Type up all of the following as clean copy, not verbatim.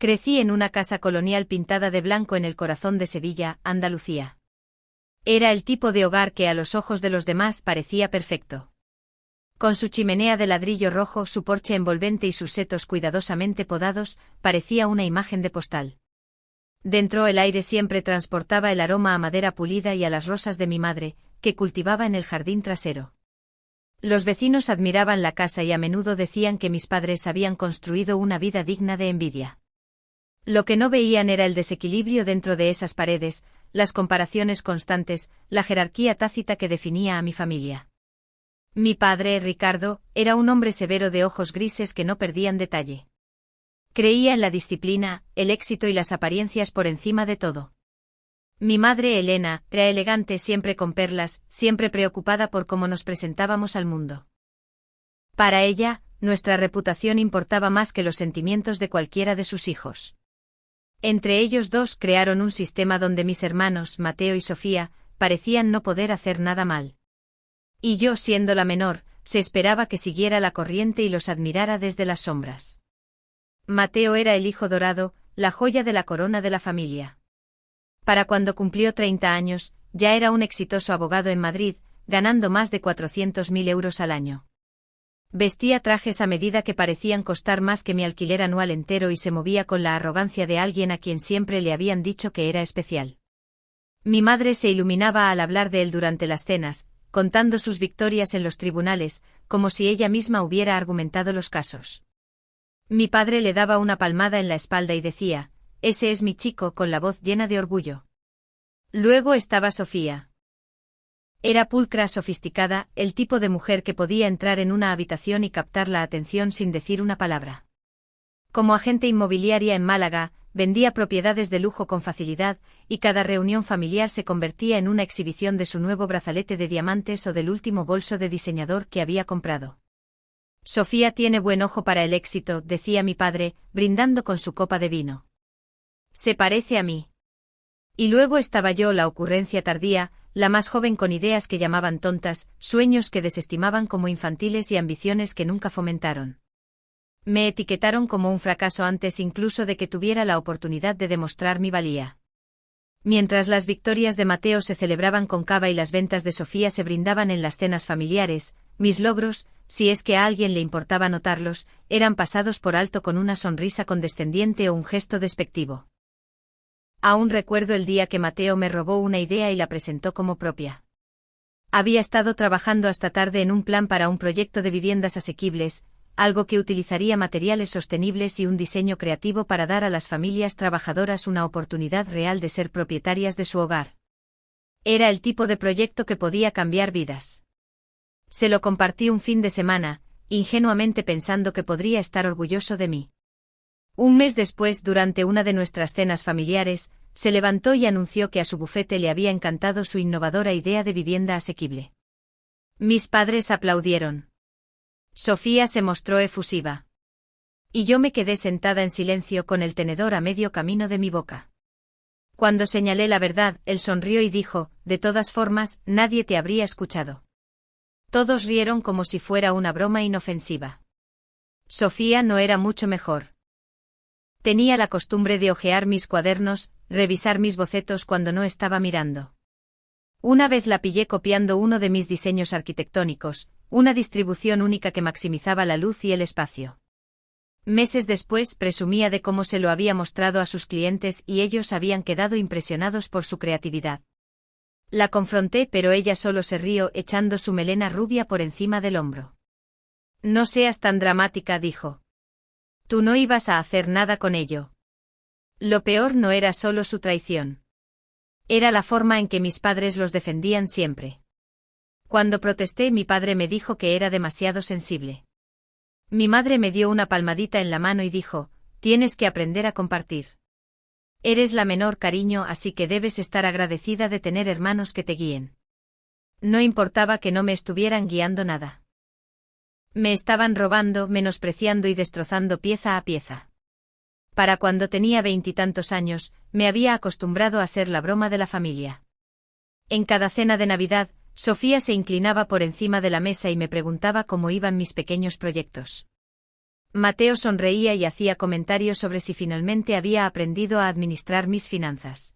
Crecí en una casa colonial pintada de blanco en el corazón de Sevilla, Andalucía. Era el tipo de hogar que a los ojos de los demás parecía perfecto. Con su chimenea de ladrillo rojo, su porche envolvente y sus setos cuidadosamente podados, parecía una imagen de postal. Dentro el aire siempre transportaba el aroma a madera pulida y a las rosas de mi madre, que cultivaba en el jardín trasero. Los vecinos admiraban la casa y a menudo decían que mis padres habían construido una vida digna de envidia. Lo que no veían era el desequilibrio dentro de esas paredes, las comparaciones constantes, la jerarquía tácita que definía a mi familia. Mi padre, Ricardo, era un hombre severo de ojos grises que no perdían detalle. Creía en la disciplina, el éxito y las apariencias por encima de todo. Mi madre, Elena, era elegante siempre con perlas, siempre preocupada por cómo nos presentábamos al mundo. Para ella, nuestra reputación importaba más que los sentimientos de cualquiera de sus hijos. Entre ellos dos crearon un sistema donde mis hermanos, Mateo y Sofía, parecían no poder hacer nada mal. Y yo, siendo la menor, se esperaba que siguiera la corriente y los admirara desde las sombras. Mateo era el hijo dorado, la joya de la corona de la familia. Para cuando cumplió 30 años, ya era un exitoso abogado en Madrid, ganando más de 400.000 euros al año. Vestía trajes a medida que parecían costar más que mi alquiler anual entero y se movía con la arrogancia de alguien a quien siempre le habían dicho que era especial. Mi madre se iluminaba al hablar de él durante las cenas, contando sus victorias en los tribunales, como si ella misma hubiera argumentado los casos. Mi padre le daba una palmada en la espalda y decía: «Ese es mi chico», con la voz llena de orgullo. Luego estaba Sofía. Era pulcra, sofisticada, el tipo de mujer que podía entrar en una habitación y captar la atención sin decir una palabra. Como agente inmobiliaria en Málaga, vendía propiedades de lujo con facilidad, y cada reunión familiar se convertía en una exhibición de su nuevo brazalete de diamantes o del último bolso de diseñador que había comprado. «Sofía tiene buen ojo para el éxito», decía mi padre, brindando con su copa de vino. «Se parece a mí». Y luego estaba yo, la ocurrencia tardía, la más joven, con ideas que llamaban tontas, sueños que desestimaban como infantiles y ambiciones que nunca fomentaron. Me etiquetaron como un fracaso antes incluso de que tuviera la oportunidad de demostrar mi valía. Mientras las victorias de Mateo se celebraban con cava y las ventas de Sofía se brindaban en las cenas familiares, mis logros, si es que a alguien le importaba notarlos, eran pasados por alto con una sonrisa condescendiente o un gesto despectivo. Aún recuerdo el día que Mateo me robó una idea y la presentó como propia. Había estado trabajando hasta tarde en un plan para un proyecto de viviendas asequibles, algo que utilizaría materiales sostenibles y un diseño creativo para dar a las familias trabajadoras una oportunidad real de ser propietarias de su hogar. Era el tipo de proyecto que podía cambiar vidas. Se lo compartí un fin de semana, ingenuamente pensando que podría estar orgulloso de mí. Un mes después, durante una de nuestras cenas familiares, se levantó y anunció que a su bufete le había encantado su innovadora idea de vivienda asequible. Mis padres aplaudieron. Sofía se mostró efusiva. Y yo me quedé sentada en silencio con el tenedor a medio camino de mi boca. Cuando señalé la verdad, él sonrió y dijo: «De todas formas, nadie te habría escuchado». Todos rieron como si fuera una broma inofensiva. Sofía no era mucho mejor. Tenía la costumbre de hojear mis cuadernos, revisar mis bocetos cuando no estaba mirando. Una vez la pillé copiando uno de mis diseños arquitectónicos, una distribución única que maximizaba la luz y el espacio. Meses después presumía de cómo se lo había mostrado a sus clientes y ellos habían quedado impresionados por su creatividad. La confronté, pero ella solo se rió, echando su melena rubia por encima del hombro. «No seas tan dramática», dijo. «Tú no ibas a hacer nada con ello». Lo peor no era solo su traición. Era la forma en que mis padres los defendían siempre. Cuando protesté, mi padre me dijo que era demasiado sensible. Mi madre me dio una palmadita en la mano y dijo: «Tienes que aprender a compartir. Eres la menor, cariño, así que debes estar agradecida de tener hermanos que te guíen». No importaba que no me estuvieran guiando nada. Me estaban robando, menospreciando y destrozando pieza a pieza. Para cuando tenía 20 y tantos años, me había acostumbrado a ser la broma de la familia. En cada cena de Navidad, Sofía se inclinaba por encima de la mesa y me preguntaba cómo iban mis pequeños proyectos. Mateo sonreía y hacía comentarios sobre si finalmente había aprendido a administrar mis finanzas.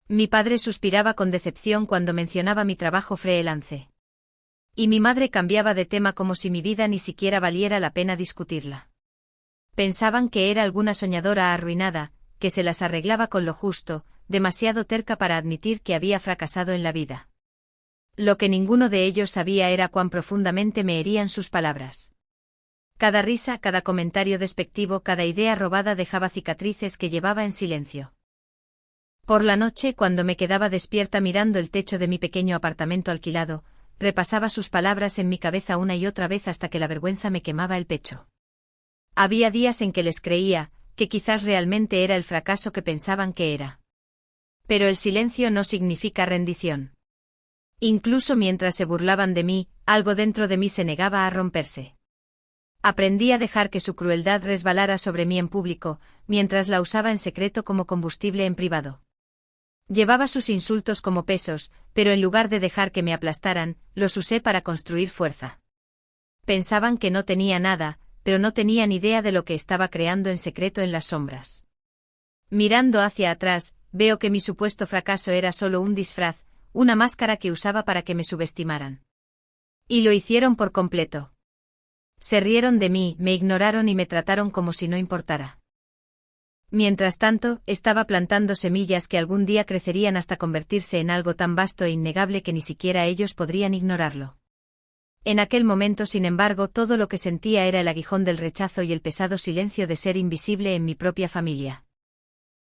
Mi padre suspiraba con decepción cuando mencionaba mi trabajo freelance. Y mi madre cambiaba de tema como si mi vida ni siquiera valiera la pena discutirla. Pensaban que era alguna soñadora arruinada, que se las arreglaba con lo justo, demasiado terca para admitir que había fracasado en la vida. Lo que ninguno de ellos sabía era cuán profundamente me herían sus palabras. Cada risa, cada comentario despectivo, cada idea robada dejaba cicatrices que llevaba en silencio. Por la noche, cuando me quedaba despierta mirando el techo de mi pequeño apartamento alquilado, repasaba sus palabras en mi cabeza una y otra vez hasta que la vergüenza me quemaba el pecho. Había días en que les creía, que quizás realmente era el fracaso que pensaban que era. Pero el silencio no significa rendición. Incluso mientras se burlaban de mí, algo dentro de mí se negaba a romperse. Aprendí a dejar que su crueldad resbalara sobre mí en público, mientras la usaba en secreto como combustible en privado. Llevaba sus insultos como pesos, pero en lugar de dejar que me aplastaran, los usé para construir fuerza. Pensaban que no tenía nada, pero no tenían idea de lo que estaba creando en secreto en las sombras. Mirando hacia atrás, veo que mi supuesto fracaso era solo un disfraz, una máscara que usaba para que me subestimaran. Y lo hicieron por completo. Se rieron de mí, me ignoraron y me trataron como si no importara. Mientras tanto, estaba plantando semillas que algún día crecerían hasta convertirse en algo tan vasto e innegable que ni siquiera ellos podrían ignorarlo. En aquel momento, sin embargo, todo lo que sentía era el aguijón del rechazo y el pesado silencio de ser invisible en mi propia familia.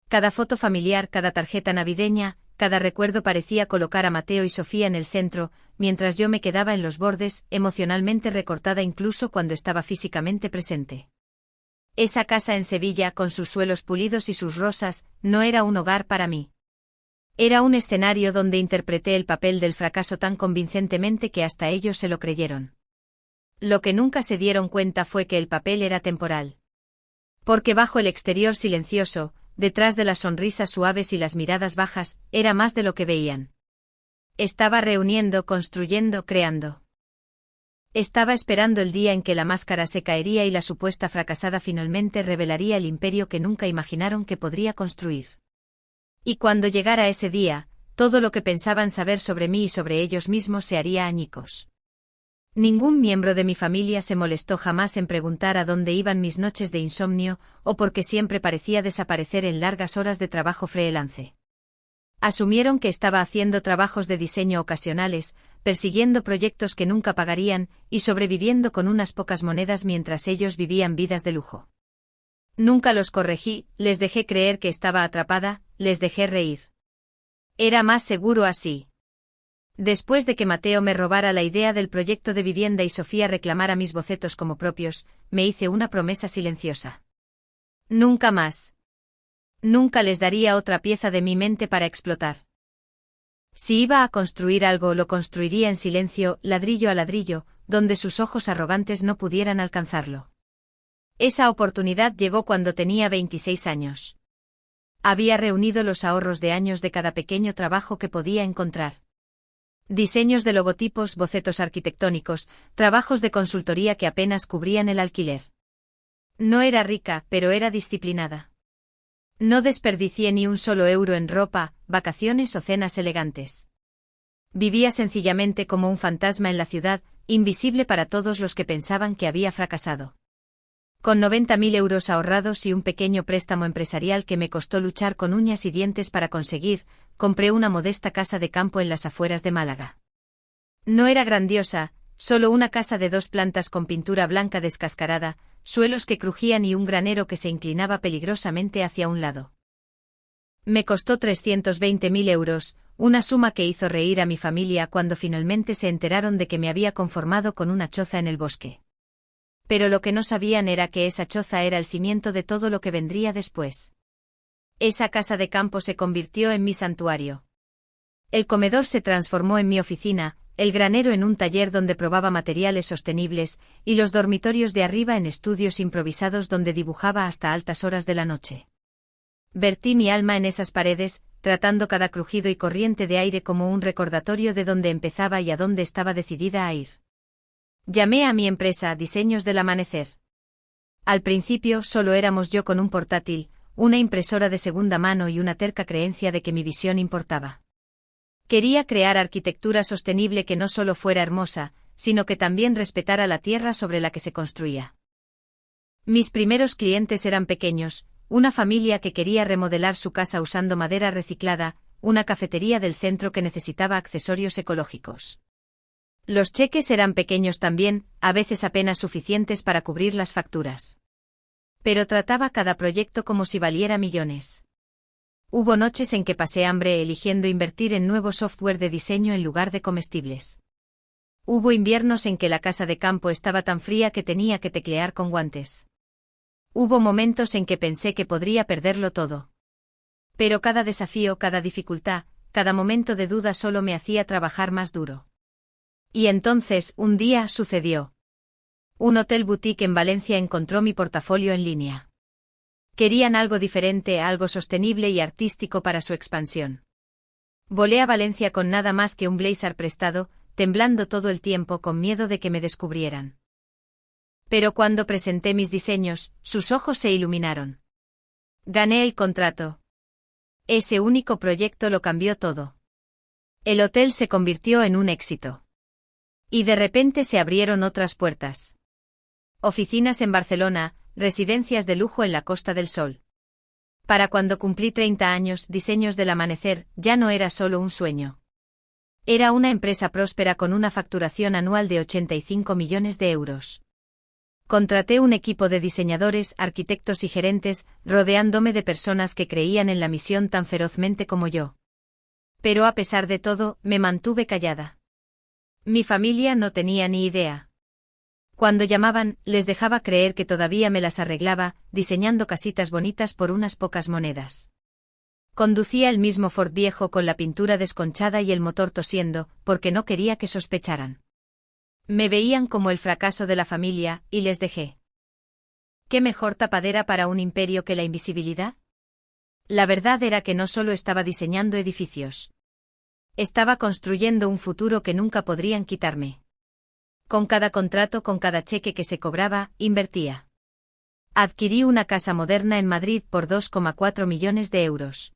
Cada foto familiar, cada tarjeta navideña, cada recuerdo parecía colocar a Mateo y Sofía en el centro, mientras yo me quedaba en los bordes, emocionalmente recortada incluso cuando estaba físicamente presente. Esa casa en Sevilla, con sus suelos pulidos y sus rosas, no era un hogar para mí. Era un escenario donde interpreté el papel del fracaso tan convincentemente que hasta ellos se lo creyeron. Lo que nunca se dieron cuenta fue que el papel era temporal. Porque bajo el exterior silencioso, detrás de las sonrisas suaves y las miradas bajas, era más de lo que veían. Estaba reuniendo, construyendo, creando. Estaba esperando el día en que la máscara se caería y la supuesta fracasada finalmente revelaría el imperio que nunca imaginaron que podría construir. Y cuando llegara ese día, todo lo que pensaban saber sobre mí y sobre ellos mismos se haría añicos. Ningún miembro de mi familia se molestó jamás en preguntar a dónde iban mis noches de insomnio, o porque siempre parecía desaparecer en largas horas de trabajo freelance. Asumieron que estaba haciendo trabajos de diseño ocasionales, persiguiendo proyectos que nunca pagarían, y sobreviviendo con unas pocas monedas mientras ellos vivían vidas de lujo. Nunca los corregí, les dejé creer que estaba atrapada, les dejé reír. Era más seguro así. Después de que Mateo me robara la idea del proyecto de vivienda y Sofía reclamara mis bocetos como propios, me hice una promesa silenciosa. Nunca más. Nunca les daría otra pieza de mi mente para explotar. Si iba a construir algo, lo construiría en silencio, ladrillo a ladrillo, donde sus ojos arrogantes no pudieran alcanzarlo. Esa oportunidad llegó cuando tenía 26 años. Había reunido los ahorros de años de cada pequeño trabajo que podía encontrar. Diseños de logotipos, bocetos arquitectónicos, trabajos de consultoría que apenas cubrían el alquiler. No era rica, pero era disciplinada. No desperdicié ni un solo euro en ropa, vacaciones o cenas elegantes. Vivía sencillamente como un fantasma en la ciudad, invisible para todos los que pensaban que había fracasado. Con 90.000 euros ahorrados y un pequeño préstamo empresarial que me costó luchar con uñas y dientes para conseguir, compré una modesta casa de campo en las afueras de Málaga. No era grandiosa, solo una casa de 2 plantas con pintura blanca descascarada, suelos que crujían y un granero que se inclinaba peligrosamente hacia un lado. Me costó 320.000 euros, una suma que hizo reír a mi familia cuando finalmente se enteraron de que me había conformado con una choza en el bosque. Pero lo que no sabían era que esa choza era el cimiento de todo lo que vendría después. Esa casa de campo se convirtió en mi santuario. El comedor se transformó en mi oficina, el granero en un taller donde probaba materiales sostenibles, y los dormitorios de arriba en estudios improvisados donde dibujaba hasta altas horas de la noche. Vertí mi alma en esas paredes, tratando cada crujido y corriente de aire como un recordatorio de dónde empezaba y a dónde estaba decidida a ir. Llamé a mi empresa Diseños del Amanecer. Al principio solo éramos yo con un portátil, una impresora de segunda mano y una terca creencia de que mi visión importaba. Quería crear arquitectura sostenible que no solo fuera hermosa, sino que también respetara la tierra sobre la que se construía. Mis primeros clientes eran pequeños, una familia que quería remodelar su casa usando madera reciclada, una cafetería del centro que necesitaba accesorios ecológicos. Los cheques eran pequeños también, a veces apenas suficientes para cubrir las facturas. Pero trataba cada proyecto como si valiera millones. Hubo noches en que pasé hambre eligiendo invertir en nuevo software de diseño en lugar de comestibles. Hubo inviernos en que la casa de campo estaba tan fría que tenía que teclear con guantes. Hubo momentos en que pensé que podría perderlo todo. Pero cada desafío, cada dificultad, cada momento de duda solo me hacía trabajar más duro. Y entonces, un día, sucedió. Un hotel boutique en Valencia encontró mi portafolio en línea. Querían algo diferente, algo sostenible y artístico para su expansión. Volé a Valencia con nada más que un blazer prestado, temblando todo el tiempo con miedo de que me descubrieran. Pero cuando presenté mis diseños, sus ojos se iluminaron. Gané el contrato. Ese único proyecto lo cambió todo. El hotel se convirtió en un éxito. Y de repente se abrieron otras puertas. Oficinas en Barcelona, residencias de lujo en la Costa del Sol. Para cuando cumplí 30 años, Diseños del Amanecer ya no era solo un sueño. Era una empresa próspera con una facturación anual de 85 millones de euros. Contraté un equipo de diseñadores, arquitectos y gerentes, rodeándome de personas que creían en la misión tan ferozmente como yo. Pero a pesar de todo, me mantuve callada. Mi familia no tenía ni idea. Cuando llamaban, les dejaba creer que todavía me las arreglaba, diseñando casitas bonitas por unas pocas monedas. Conducía el mismo Ford viejo con la pintura desconchada y el motor tosiendo, porque no quería que sospecharan. Me veían como el fracaso de la familia, y les dejé. ¿Qué mejor tapadera para un imperio que la invisibilidad? La verdad era que no solo estaba diseñando edificios. Estaba construyendo un futuro que nunca podrían quitarme. Con cada contrato, con cada cheque que se cobraba, invertía. Adquirí una casa moderna en Madrid por 2,4 millones de euros.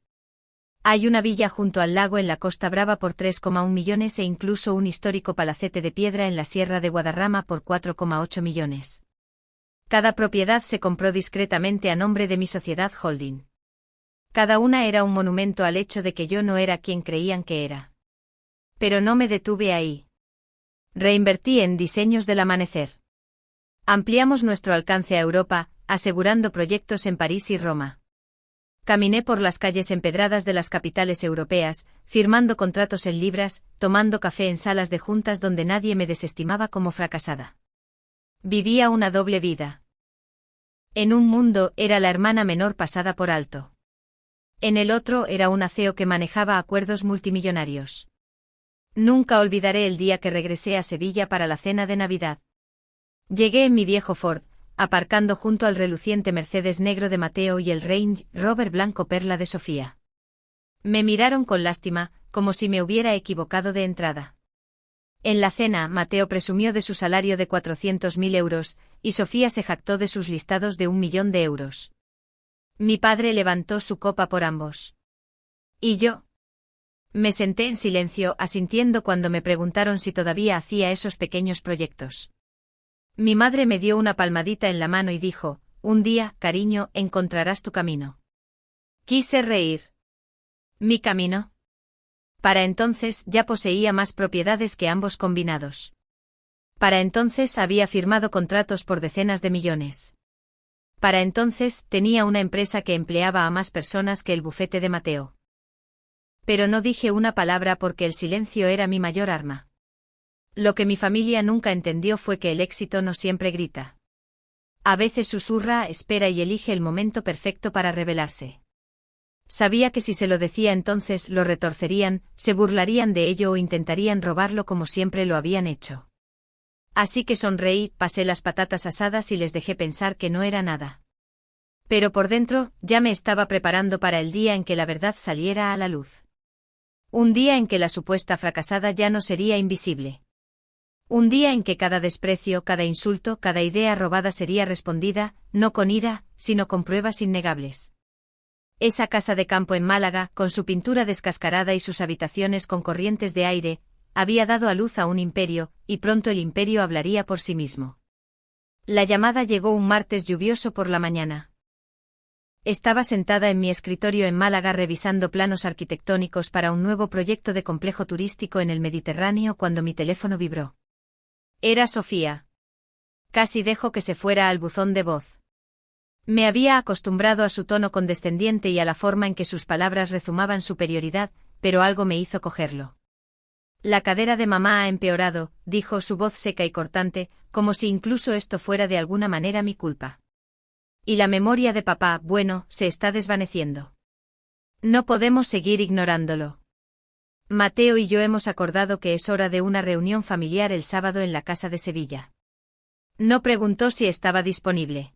Hay una villa junto al lago en la Costa Brava por 3,1 millones e incluso un histórico palacete de piedra en la Sierra de Guadarrama por 4,8 millones. Cada propiedad se compró discretamente a nombre de mi sociedad holding. Cada una era un monumento al hecho de que yo no era quien creían que era. Pero no me detuve ahí. Reinvertí en Diseños del Amanecer. Ampliamos nuestro alcance a Europa, asegurando proyectos en París y Roma. Caminé por las calles empedradas de las capitales europeas, firmando contratos en libras, tomando café en salas de juntas donde nadie me desestimaba como fracasada. Vivía una doble vida. En un mundo era la hermana menor pasada por alto. En el otro era una CEO que manejaba acuerdos multimillonarios. Nunca olvidaré el día que regresé a Sevilla para la cena de Navidad. Llegué en mi viejo Ford, aparcando junto al reluciente Mercedes negro de Mateo y el Range Rover blanco perla de Sofía. Me miraron con lástima, como si me hubiera equivocado de entrada. En la cena, Mateo presumió de su salario de 400.000 euros, y Sofía se jactó de sus listados de 1 millón de euros. Mi padre levantó su copa por ambos. ¿Y yo? Me senté en silencio, asintiendo cuando me preguntaron si todavía hacía esos pequeños proyectos. Mi madre me dio una palmadita en la mano y dijo, un día, cariño, encontrarás tu camino. Quise reír. ¿Mi camino? Para entonces ya poseía más propiedades que ambos combinados. Para entonces había firmado contratos por decenas de millones. Para entonces tenía una empresa que empleaba a más personas que el bufete de Mateo. Pero no dije una palabra porque el silencio era mi mayor arma. Lo que mi familia nunca entendió fue que el éxito no siempre grita. A veces susurra, espera y elige el momento perfecto para revelarse. Sabía que si se lo decía entonces lo retorcerían, se burlarían de ello o intentarían robarlo como siempre lo habían hecho. Así que sonreí, pasé las patatas asadas y les dejé pensar que no era nada. Pero por dentro, ya me estaba preparando para el día en que la verdad saliera a la luz. Un día en que la supuesta fracasada ya no sería invisible. Un día en que cada desprecio, cada insulto, cada idea robada sería respondida, no con ira, sino con pruebas innegables. Esa casa de campo en Málaga, con su pintura descascarada y sus habitaciones con corrientes de aire, había dado a luz a un imperio, y pronto el imperio hablaría por sí mismo. La llamada llegó un martes lluvioso por la mañana. Estaba sentada en mi escritorio en Málaga revisando planos arquitectónicos para un nuevo proyecto de complejo turístico en el Mediterráneo cuando mi teléfono vibró. Era Sofía. Casi dejo que se fuera al buzón de voz. Me había acostumbrado a su tono condescendiente y a la forma en que sus palabras rezumaban superioridad, pero algo me hizo cogerlo. La cadera de mamá ha empeorado, dijo su voz seca y cortante, como si incluso esto fuera de alguna manera mi culpa. Y la memoria de papá, bueno, se está desvaneciendo. No podemos seguir ignorándolo. Mateo y yo hemos acordado que es hora de una reunión familiar el sábado en la casa de Sevilla. No preguntó si estaba disponible.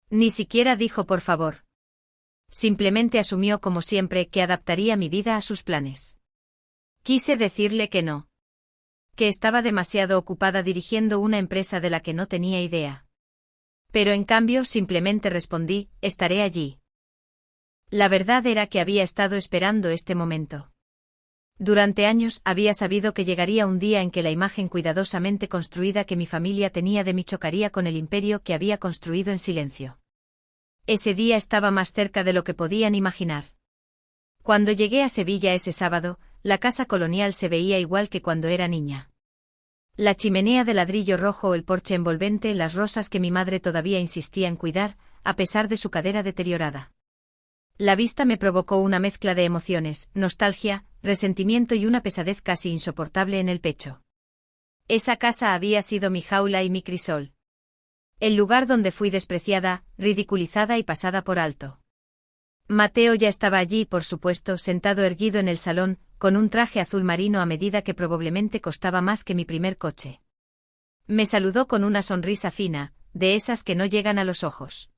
Ni siquiera dijo por favor. Simplemente asumió como siempre que adaptaría mi vida a sus planes. Quise decirle que no. Que estaba demasiado ocupada dirigiendo una empresa de la que no tenía idea. Pero en cambio simplemente respondí, estaré allí. La verdad era que había estado esperando este momento. Durante años había sabido que llegaría un día en que la imagen cuidadosamente construida que mi familia tenía de mí chocaría con el imperio que había construido en silencio. Ese día estaba más cerca de lo que podían imaginar. Cuando llegué a Sevilla ese sábado, la casa colonial se veía igual que cuando era niña. La chimenea de ladrillo rojo, el porche envolvente, las rosas que mi madre todavía insistía en cuidar, a pesar de su cadera deteriorada. La vista me provocó una mezcla de emociones, nostalgia, resentimiento y una pesadez casi insoportable en el pecho. Esa casa había sido mi jaula y mi crisol. El lugar donde fui despreciada, ridiculizada y pasada por alto. Mateo ya estaba allí, por supuesto, sentado erguido en el salón, con un traje azul marino a medida que probablemente costaba más que mi primer coche. Me saludó con una sonrisa fina, de esas que no llegan a los ojos.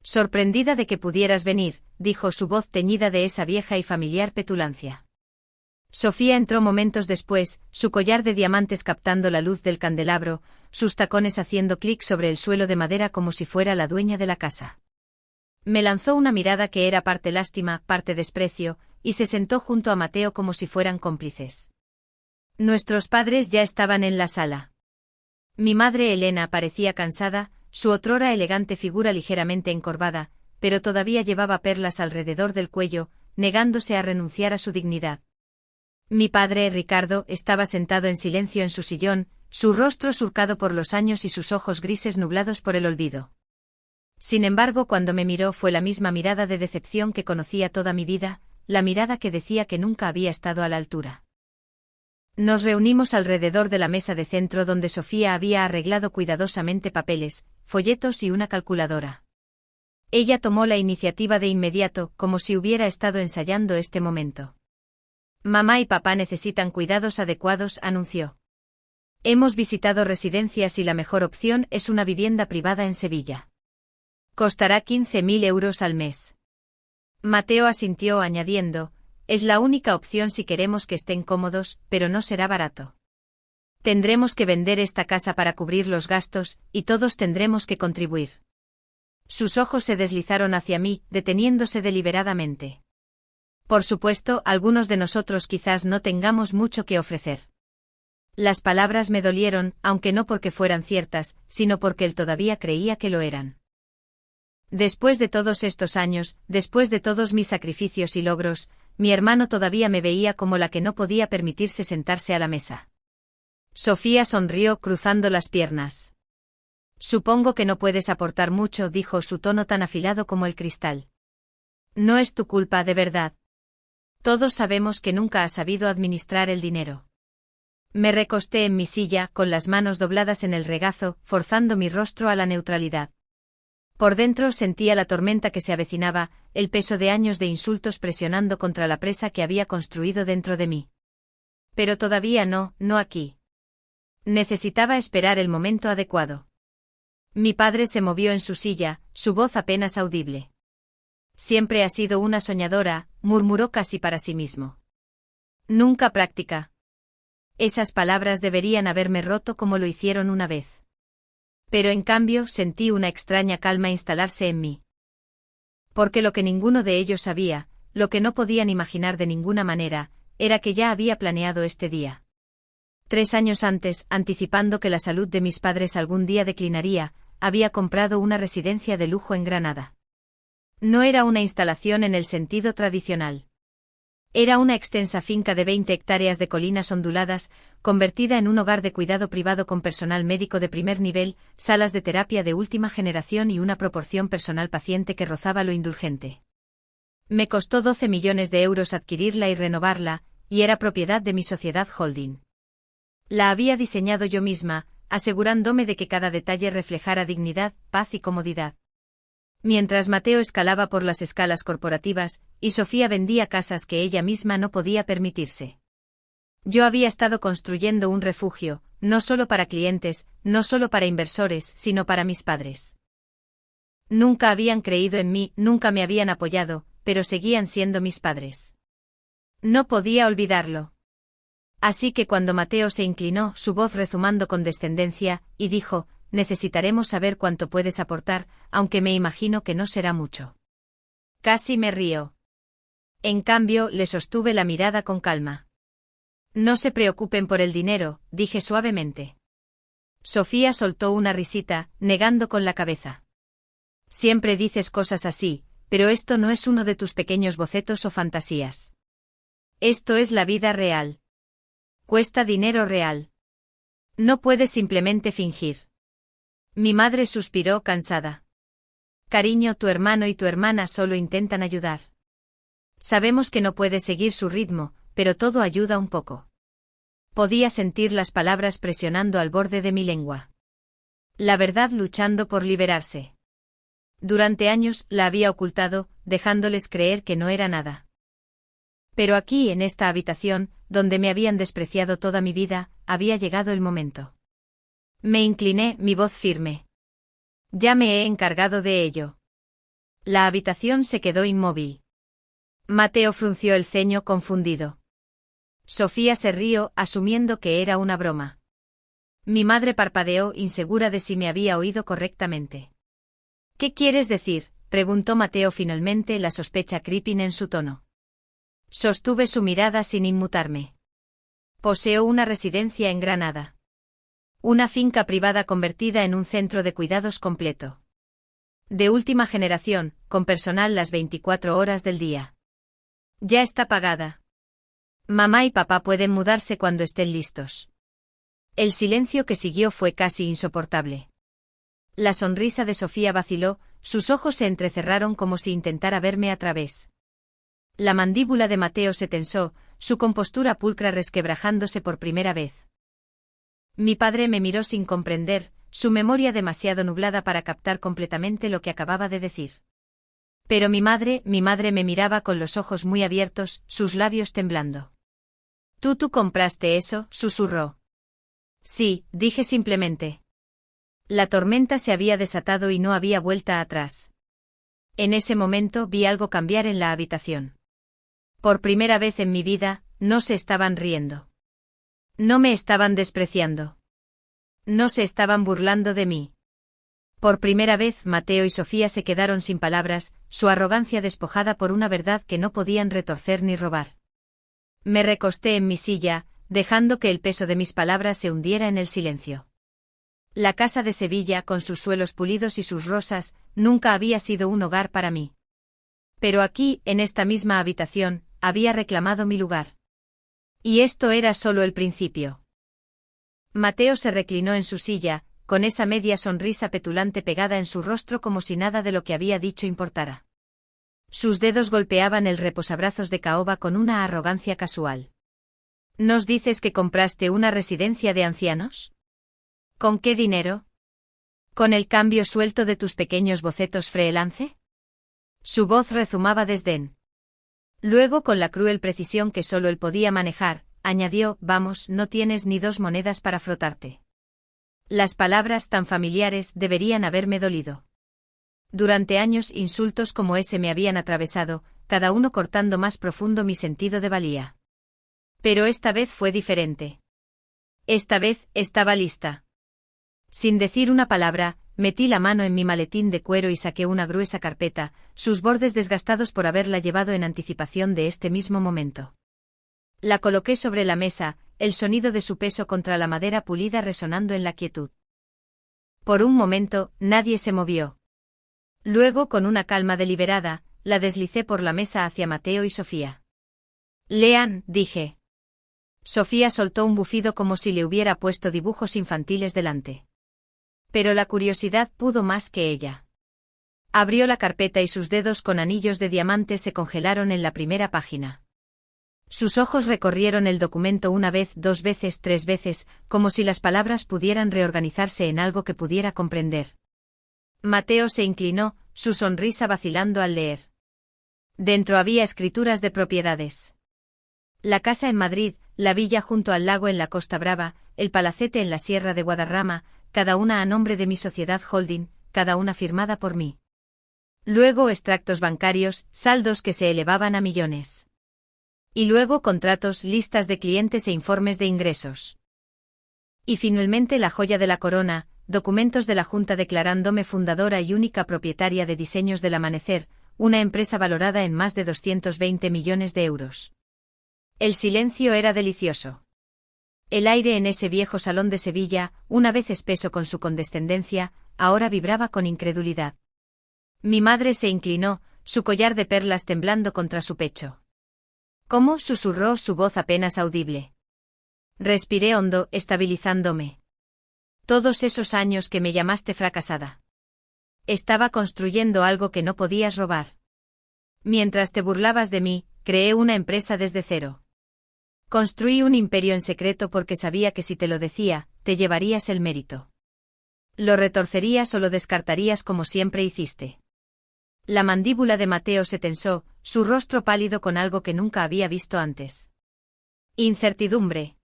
Sorprendida de que pudieras venir, dijo su voz teñida de esa vieja y familiar petulancia. Sofía entró momentos después, su collar de diamantes captando la luz del candelabro, sus tacones haciendo clic sobre el suelo de madera como si fuera la dueña de la casa. Me lanzó una mirada que era parte lástima, parte desprecio, y se sentó junto a Mateo como si fueran cómplices. Nuestros padres ya estaban en la sala. Mi madre Elena parecía cansada, su otrora elegante figura ligeramente encorvada, pero todavía llevaba perlas alrededor del cuello, negándose a renunciar a su dignidad. Mi padre, Ricardo, estaba sentado en silencio en su sillón, su rostro surcado por los años y sus ojos grises nublados por el olvido. Sin embargo, cuando me miró fue la misma mirada de decepción que conocía toda mi vida, la mirada que decía que nunca había estado a la altura. Nos reunimos alrededor de la mesa de centro donde Sofía había arreglado cuidadosamente papeles, folletos y una calculadora. Ella tomó la iniciativa de inmediato, como si hubiera estado ensayando este momento. Mamá y papá necesitan cuidados adecuados, anunció. Hemos visitado residencias y la mejor opción es una vivienda privada en Sevilla. Costará 15.000 euros al mes. Mateo asintió añadiendo, es la única opción si queremos que estén cómodos, pero no será barato. Tendremos que vender esta casa para cubrir los gastos, y todos tendremos que contribuir. Sus ojos se deslizaron hacia mí, deteniéndose deliberadamente. Por supuesto, algunos de nosotros quizás no tengamos mucho que ofrecer. Las palabras me dolieron, aunque no porque fueran ciertas, sino porque él todavía creía que lo eran. Después de todos estos años, después de todos mis sacrificios y logros, mi hermano todavía me veía como la que no podía permitirse sentarse a la mesa. Sofía sonrió cruzando las piernas. Supongo que no puedes aportar mucho, dijo su tono tan afilado como el cristal. No es tu culpa, de verdad. Todos sabemos que nunca has sabido administrar el dinero. Me recosté en mi silla, con las manos dobladas en el regazo, forzando mi rostro a la neutralidad. Por dentro sentía la tormenta que se avecinaba, el peso de años de insultos presionando contra la presa que había construido dentro de mí. Pero todavía no aquí. Necesitaba esperar el momento adecuado. Mi padre se movió en su silla, su voz apenas audible. Siempre ha sido una soñadora, murmuró casi para sí mismo. Nunca práctica. Esas palabras deberían haberme roto como lo hicieron una vez. Pero en cambio sentí una extraña calma instalarse en mí. Porque lo que ninguno de ellos sabía, lo que no podían imaginar de ninguna manera, era que ya había planeado este día. 3 años antes, anticipando que la salud de mis padres algún día declinaría, había comprado una residencia de lujo en Granada. No era una instalación en el sentido tradicional. Era una extensa finca de 20 hectáreas de colinas onduladas, convertida en un hogar de cuidado privado con personal médico de primer nivel, salas de terapia de última generación y una proporción personal paciente que rozaba lo indulgente. Me costó 12 millones de euros adquirirla y renovarla, y era propiedad de mi sociedad holding. La había diseñado yo misma, asegurándome de que cada detalle reflejara dignidad, paz y comodidad. Mientras Mateo escalaba por las escalas corporativas, y Sofía vendía casas que ella misma no podía permitirse. Yo había estado construyendo un refugio, no solo para clientes, no solo para inversores, sino para mis padres. Nunca habían creído en mí, nunca me habían apoyado, pero seguían siendo mis padres. No podía olvidarlo. Así que cuando Mateo se inclinó, su voz rezumando con descendencia, y dijo: necesitaremos saber cuánto puedes aportar, aunque me imagino que no será mucho. Casi me río. En cambio, le sostuve la mirada con calma. No se preocupen por el dinero, dije suavemente. Sofía soltó una risita, negando con la cabeza. Siempre dices cosas así, pero esto no es uno de tus pequeños bocetos o fantasías. Esto es la vida real. Cuesta dinero real. No puedes simplemente fingir. Mi madre suspiró cansada. Cariño, tu hermano y tu hermana solo intentan ayudar. Sabemos que no puedes seguir su ritmo, pero todo ayuda un poco. Podía sentir las palabras presionando al borde de mi lengua. La verdad luchando por liberarse. Durante años la había ocultado, dejándoles creer que no era nada. Pero aquí, en esta habitación, donde me habían despreciado toda mi vida, había llegado el momento. Me incliné, mi voz firme. Ya me he encargado de ello. La habitación se quedó inmóvil. Mateo frunció el ceño confundido. Sofía se rió, asumiendo que era una broma. Mi madre parpadeó, insegura de si me había oído correctamente. ¿Qué quieres decir?, preguntó Mateo finalmente, la sospecha creeping en su tono. Sostuve su mirada sin inmutarme. Poseo una residencia en Granada. Una finca privada convertida en un centro de cuidados completo. De última generación, con personal las 24 horas del día. Ya está pagada. Mamá y papá pueden mudarse cuando estén listos. El silencio que siguió fue casi insoportable. La sonrisa de Sofía vaciló, sus ojos se entrecerraron como si intentara verme a través. La mandíbula de Mateo se tensó, su compostura pulcra resquebrajándose por primera vez. Mi padre me miró sin comprender, su memoria demasiado nublada para captar completamente lo que acababa de decir. Pero mi madre me miraba con los ojos muy abiertos, sus labios temblando. ¿Tú compraste eso?, susurró. Sí, dije simplemente. La tormenta se había desatado y no había vuelta atrás. En ese momento vi algo cambiar en la habitación. Por primera vez en mi vida, no se estaban riendo. No me estaban despreciando. No se estaban burlando de mí. Por primera vez Mateo y Sofía se quedaron sin palabras, su arrogancia despojada por una verdad que no podían retorcer ni robar. Me recosté en mi silla, dejando que el peso de mis palabras se hundiera en el silencio. La casa de Sevilla, con sus suelos pulidos y sus rosas, nunca había sido un hogar para mí. Pero aquí, en esta misma habitación, había reclamado mi lugar. Y esto era solo el principio. Mateo se reclinó en su silla, con esa media sonrisa petulante pegada en su rostro como si nada de lo que había dicho importara. Sus dedos golpeaban el reposabrazos de caoba con una arrogancia casual. ¿Nos dices que compraste una residencia de ancianos? ¿Con qué dinero? ¿Con el cambio suelto de tus pequeños bocetos freelance? Su voz rezumaba desdén. Luego, con la cruel precisión que solo él podía manejar, añadió: vamos, no tienes ni 2 monedas para frotarte. Las palabras tan familiares deberían haberme dolido. Durante años insultos como ese me habían atravesado, cada uno cortando más profundo mi sentido de valía. Pero esta vez fue diferente. Esta vez, estaba lista. Sin decir una palabra, metí la mano en mi maletín de cuero y saqué una gruesa carpeta, sus bordes desgastados por haberla llevado en anticipación de este mismo momento. La coloqué sobre la mesa, el sonido de su peso contra la madera pulida resonando en la quietud. Por un momento, nadie se movió. Luego, con una calma deliberada, la deslicé por la mesa hacia Mateo y Sofía. «Lean», dije. Sofía soltó un bufido como si le hubiera puesto dibujos infantiles delante. Pero la curiosidad pudo más que ella. Abrió la carpeta y sus dedos con anillos de diamante se congelaron en la primera página. Sus ojos recorrieron el documento una vez, 2 veces, 3 veces, como si las palabras pudieran reorganizarse en algo que pudiera comprender. Mateo se inclinó, su sonrisa vacilando al leer. Dentro había escrituras de propiedades. La casa en Madrid, la villa junto al lago en la Costa Brava, el palacete en la Sierra de Guadarrama, cada una a nombre de mi sociedad holding, cada una firmada por mí. Luego extractos bancarios, saldos que se elevaban a millones. Y luego contratos, listas de clientes e informes de ingresos. Y finalmente la joya de la corona, documentos de la Junta declarándome fundadora y única propietaria de Diseños del Amanecer, una empresa valorada en más de 220 millones de euros. El silencio era delicioso. El aire en ese viejo salón de Sevilla, una vez espeso con su condescendencia, ahora vibraba con incredulidad. Mi madre se inclinó, su collar de perlas temblando contra su pecho. «¿Cómo?», susurró su voz apenas audible. Respiré hondo, estabilizándome. «Todos esos años que me llamaste fracasada. Estaba construyendo algo que no podías robar. Mientras te burlabas de mí, creé una empresa desde cero. Construí un imperio en secreto porque sabía que si te lo decía, te llevarías el mérito. Lo retorcerías o lo descartarías como siempre hiciste». La mandíbula de Mateo se tensó, su rostro pálido con algo que nunca había visto antes. «Incertidumbre.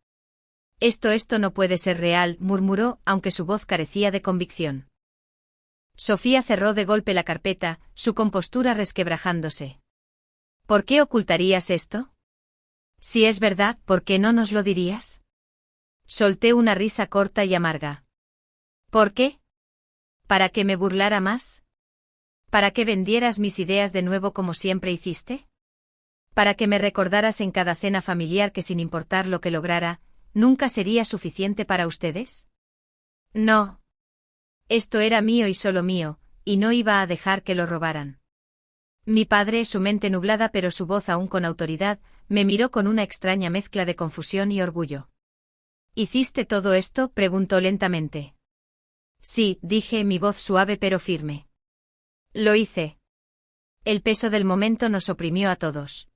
Esto no puede ser real», murmuró, aunque su voz carecía de convicción. Sofía cerró de golpe la carpeta, su compostura resquebrajándose. «¿Por qué ocultarías esto? Si es verdad, ¿por qué no nos lo dirías?» Solté una risa corta y amarga. «¿Por qué? ¿Para que me burlara más? ¿Para que vendieras mis ideas de nuevo como siempre hiciste? ¿Para que me recordaras en cada cena familiar que sin importar lo que lograra, nunca sería suficiente para ustedes? No. Esto era mío y solo mío, y no iba a dejar que lo robaran». Mi padre, su mente nublada pero su voz aún con autoridad, me miró con una extraña mezcla de confusión y orgullo. «¿Hiciste todo esto?», preguntó lentamente. «Sí», dije, mi voz suave pero firme. «Lo hice». El peso del momento nos oprimió a todos.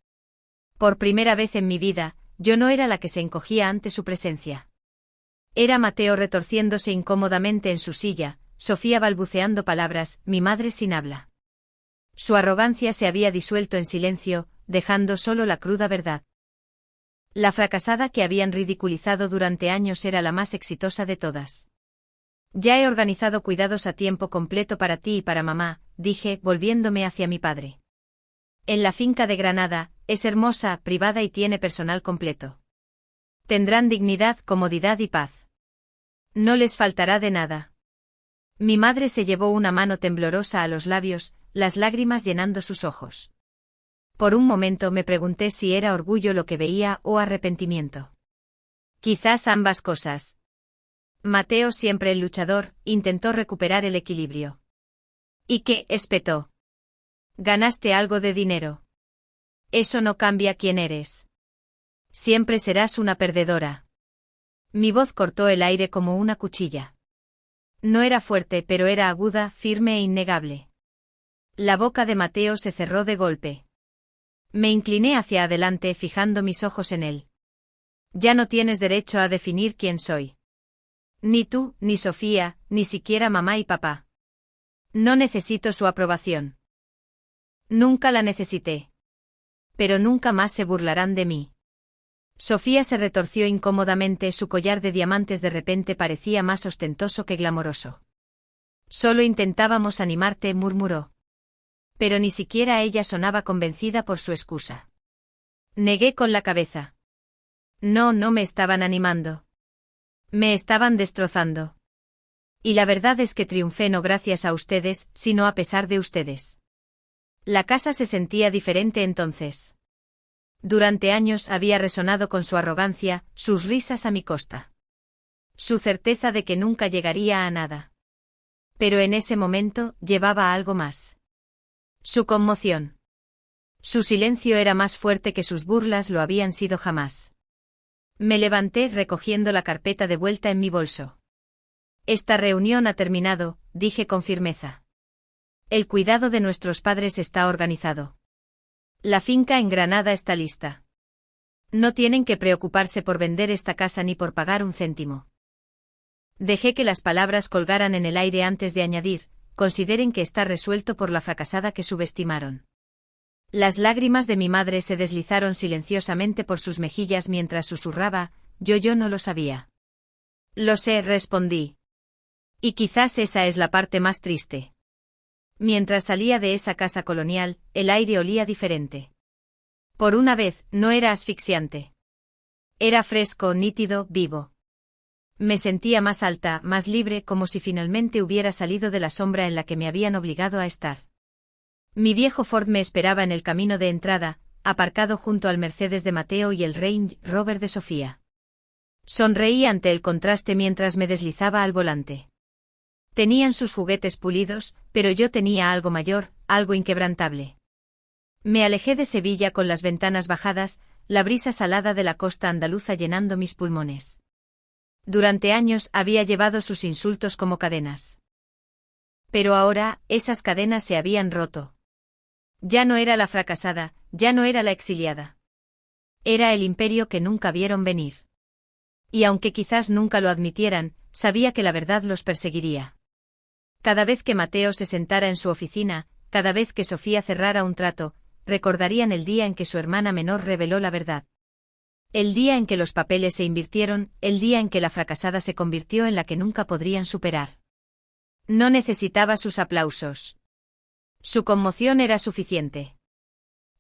Por primera vez en mi vida, yo no era la que se encogía ante su presencia. Era Mateo retorciéndose incómodamente en su silla, Sofía balbuceando palabras, mi madre sin habla. Su arrogancia se había disuelto en silencio, dejando solo la cruda verdad. La fracasada que habían ridiculizado durante años era la más exitosa de todas. «Ya he organizado cuidados a tiempo completo para ti y para mamá», dije, volviéndome hacia mi padre. «En la finca de Granada, es hermosa, privada y tiene personal completo. Tendrán dignidad, comodidad y paz. No les faltará de nada». Mi madre se llevó una mano temblorosa a los labios, las lágrimas llenando sus ojos. Por un momento me pregunté si era orgullo lo que veía o arrepentimiento. Quizás ambas cosas. Mateo, siempre el luchador, intentó recuperar el equilibrio. «¿Y qué?», espetó. «Ganaste algo de dinero. Eso no cambia quién eres. Siempre serás una perdedora». Mi voz cortó el aire como una cuchilla. No era fuerte, pero era aguda, firme e innegable. La boca de Mateo se cerró de golpe. Me incliné hacia adelante fijando mis ojos en él. «Ya no tienes derecho a definir quién soy. Ni tú, ni Sofía, ni siquiera mamá y papá. No necesito su aprobación. Nunca la necesité. Pero nunca más se burlarán de mí». Sofía se retorció incómodamente, su collar de diamantes de repente parecía más ostentoso que glamoroso. «Solo intentábamos animarte», murmuró. Pero ni siquiera ella sonaba convencida por su excusa. Negué con la cabeza. No me estaban animando. Me estaban destrozando. Y la verdad es que triunfé no gracias a ustedes, sino a pesar de ustedes. La casa se sentía diferente entonces. Durante años había resonado con su arrogancia, sus risas a mi costa. Su certeza de que nunca llegaría a nada. Pero en ese momento llevaba algo más. Su conmoción. Su silencio era más fuerte que sus burlas lo habían sido jamás. Me levanté recogiendo la carpeta de vuelta en mi bolso. Esta reunión ha terminado, dije con firmeza. El cuidado de nuestros padres está organizado. La finca en Granada está lista. No tienen que preocuparse por vender esta casa ni por pagar un céntimo. Dejé que las palabras colgaran en el aire antes de añadir, consideren que está resuelto por la fracasada que subestimaron. Las lágrimas de mi madre se deslizaron silenciosamente por sus mejillas mientras susurraba, yo no lo sabía. Lo sé, respondí. Y quizás esa es la parte más triste. Mientras salía de esa casa colonial, el aire olía diferente. Por una vez, no era asfixiante. Era fresco, nítido, vivo. Me sentía más alta, más libre, como si finalmente hubiera salido de la sombra en la que me habían obligado a estar. Mi viejo Ford me esperaba en el camino de entrada, aparcado junto al Mercedes de Mateo y el Range Rover de Sofía. Sonreí ante el contraste mientras me deslizaba al volante. Tenían sus juguetes pulidos, pero yo tenía algo mayor, algo inquebrantable. Me alejé de Sevilla con las ventanas bajadas, la brisa salada de la costa andaluza llenando mis pulmones. Durante años había llevado sus insultos como cadenas. Pero ahora, esas cadenas se habían roto. Ya no era la fracasada, ya no era la exiliada. Era el imperio que nunca vieron venir. Y aunque quizás nunca lo admitieran, sabía que la verdad los perseguiría. Cada vez que Mateo se sentara en su oficina, cada vez que Sofía cerrara un trato, recordarían el día en que su hermana menor reveló la verdad. El día en que los papeles se invirtieron, el día en que la fracasada se convirtió en la que nunca podrían superar. No necesitaba sus aplausos. Su conmoción era suficiente.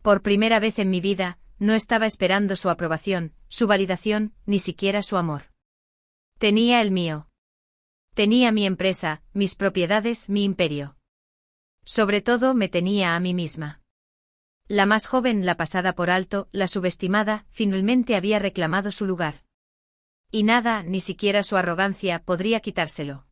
Por primera vez en mi vida, no estaba esperando su aprobación, su validación, ni siquiera su amor. Tenía el mío. Tenía mi empresa, mis propiedades, mi imperio. Sobre todo me tenía a mí misma. La más joven, la pasada por alto, la subestimada, finalmente había reclamado su lugar. Y nada, ni siquiera su arrogancia, podría quitárselo.